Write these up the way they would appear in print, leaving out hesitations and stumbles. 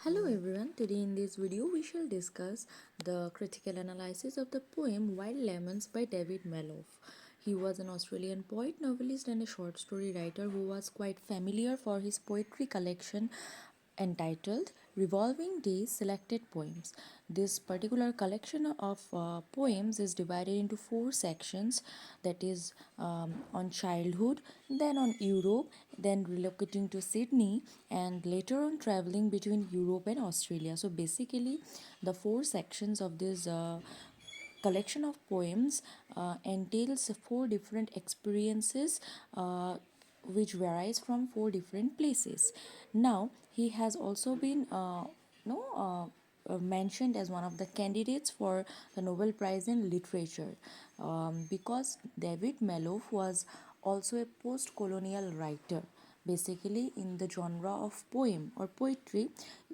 Hello everyone, today in this video we shall discuss the critical analysis of the poem Wild Lemons by David Malouf. He was an Australian poet, novelist and a short story writer who was quite familiar for his poetry collection entitled Revolving Days Selected Poems. This particular collection of poems is divided into four sections, that is on childhood, then on Europe, then relocating to Sydney, and later on traveling between Europe and Australia. So basically, the four sections of this collection of poems entails four different experiences which varies from four different places. Now he has also been no mentioned as one of the candidates for the Nobel Prize in Literature, because David Malouf was also a post-colonial writer. Basically, in the genre of poem or poetry,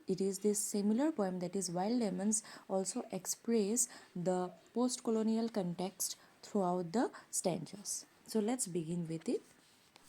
it is this similar poem, that is Wild Lemons, also express the post-colonial context throughout the stanzas. So let's begin with it.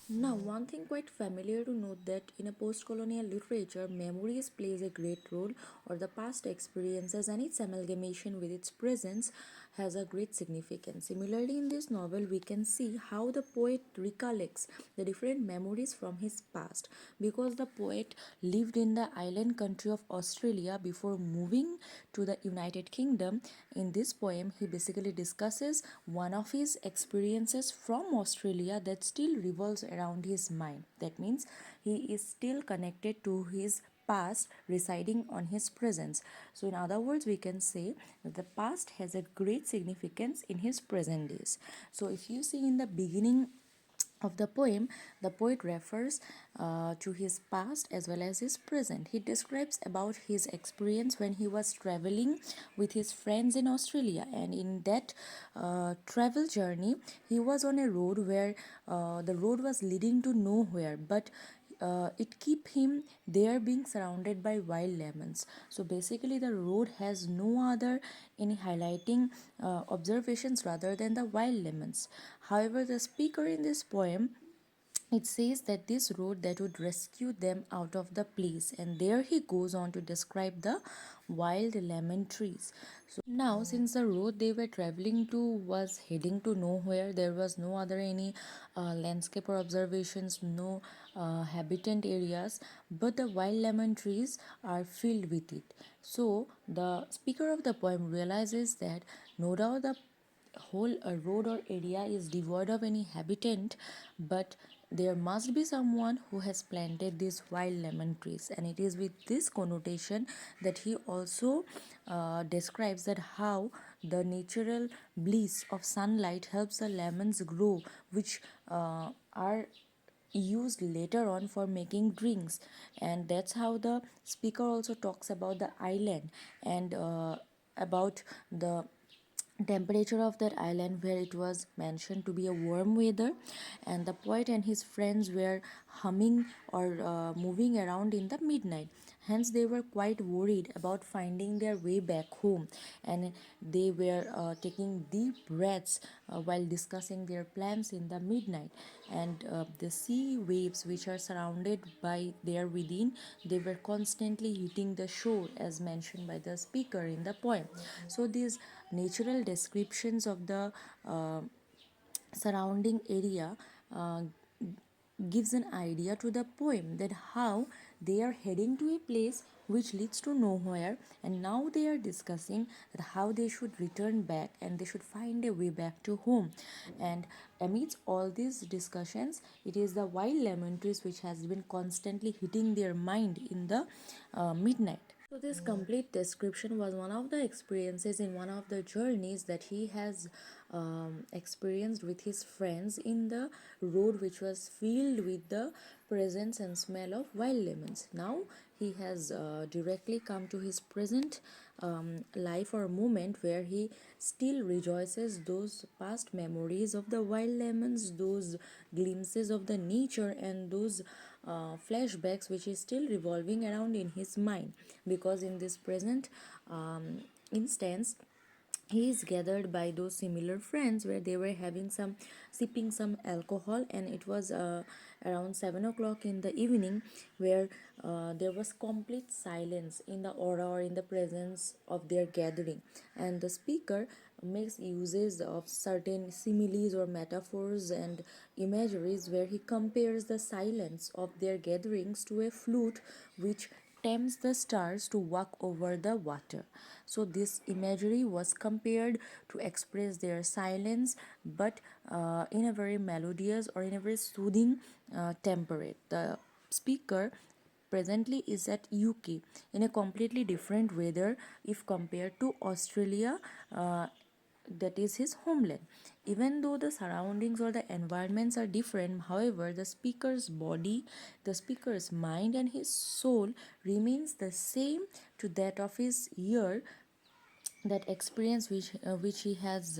Now, one thing quite familiar to note that in a post-colonial literature, memories plays a great role, or the past experiences and its amalgamation with its presence has a great significance. Similarly, in this novel, we can see how the poet recollects the different memories from his past, because the poet lived in the island country of Australia before moving to the United Kingdom. In this poem, he basically discusses one of his experiences from Australia that still revolves around his mind. That means he is still connected to his past residing on his presence. So, in other words, we can say that the past has a great significance in his present days. So, if you see in the beginning of the poem, the poet refers to his past as well as his present. He describes about his experience when he was traveling with his friends in Australia, and in that travel journey, he was on a road where the road was leading to nowhere, but it keep him there being surrounded by wild lemons. So basically the road has no other any highlighting observations rather than the wild lemons. However, the speaker in this poem, it says that this road that would rescue them out of the place, and there he goes on to describe the wild lemon trees. So now, since the road they were traveling to was heading to nowhere, there was no other any landscape or observations, no habitant areas, but the wild lemon trees are filled with it. So the speaker of the poem realizes that no doubt the whole road or area is devoid of any habitant, but there must be someone who has planted these wild lemon trees, and it is with this connotation that he also describes that how the natural bliss of sunlight helps the lemons grow, which are used later on for making drinks. And that's how the speaker also talks about the island, and about the temperature of that island, where it was mentioned to be a warm weather, and the poet and his friends were humming or moving around in the midnight. Hence they were quite worried about finding their way back home, and they were taking deep breaths while discussing their plans in the midnight. And the sea waves which are surrounded by there within, they were constantly hitting the shore, as mentioned by the speaker in the poem. So these natural descriptions of the surrounding area gives an idea to the poem that how they are heading to a place which leads to nowhere, and now they are discussing that how they should return back and they should find a way back to home. And amidst all these discussions, it is the wild lemon trees which has been constantly hitting their mind in the midnight. So, this complete description was one of the experiences in one of the journeys that he has experienced with his friends in the road, which was filled with the presence and smell of wild lemons. Now, he has directly come to his present life or moment, where he still rejoices those past memories of the wild lemons, those glimpses of the nature, and those flashbacks which is still revolving around in his mind. Because in this present instance, he is gathered by those similar friends where they were having some sipping some alcohol, and it was around 7 o'clock in the evening, where there was complete silence in the aura or in the presence of their gathering, and the speaker makes uses of certain similes or metaphors and imageries where he compares the silence of their gatherings to a flute which tempts the stars to walk over the water. So, this imagery was compared to express their silence, but in a very melodious or in a very soothing temperate. The speaker presently is at UK in a completely different weather if compared to Australia. That is his homeland. Even though the surroundings or the environments are different, however, the speaker's body, the speaker's mind, and his soul remains the same to that of his ear, that experience which he has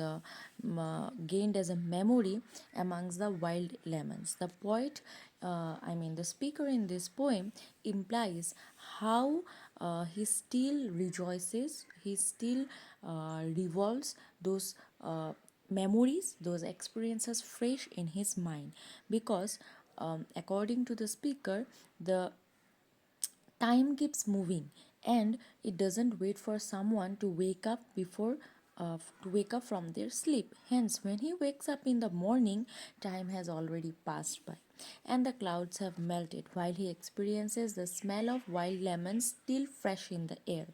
gained as a memory amongst the wild lemons. The poet, the speaker in this poem implies how he still rejoices, he still revolves those memories, those experiences fresh in his mind, because according to the speaker, the time keeps moving, and it doesn't wait for someone to wake up before to wake up from their sleep. Hence, when he wakes up in the morning, time has already passed by and the clouds have melted, while he experiences the smell of wild lemons still fresh in the air.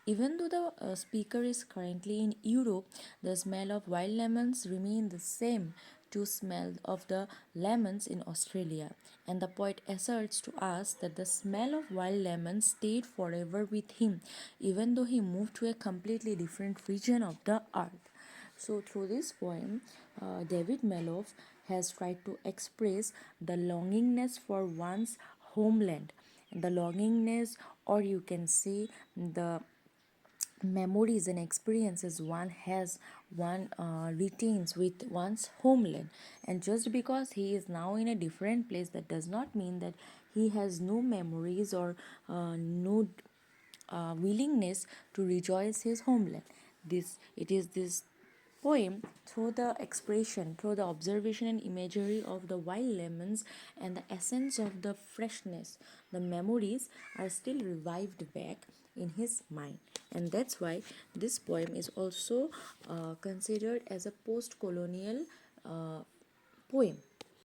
Even though the speaker is currently in Europe, the smell of wild lemons remain the same to smell of the lemons in Australia. And the poet asserts to us that the smell of wild lemons stayed forever with him, even though he moved to a completely different region of the earth. So, through this poem, David Malouf has tried to express the longingness for one's homeland, the longingness, or you can say the memories and experiences one retains with one's homeland. And just because he is now in a different place, that does not mean that he has no memories or no willingness to rejoice his homeland. This poem, through the expression, through the observation and imagery of the wild lemons and the essence of the freshness, the memories are still revived back in his mind. And that's why this poem is also considered as a post colonial poem.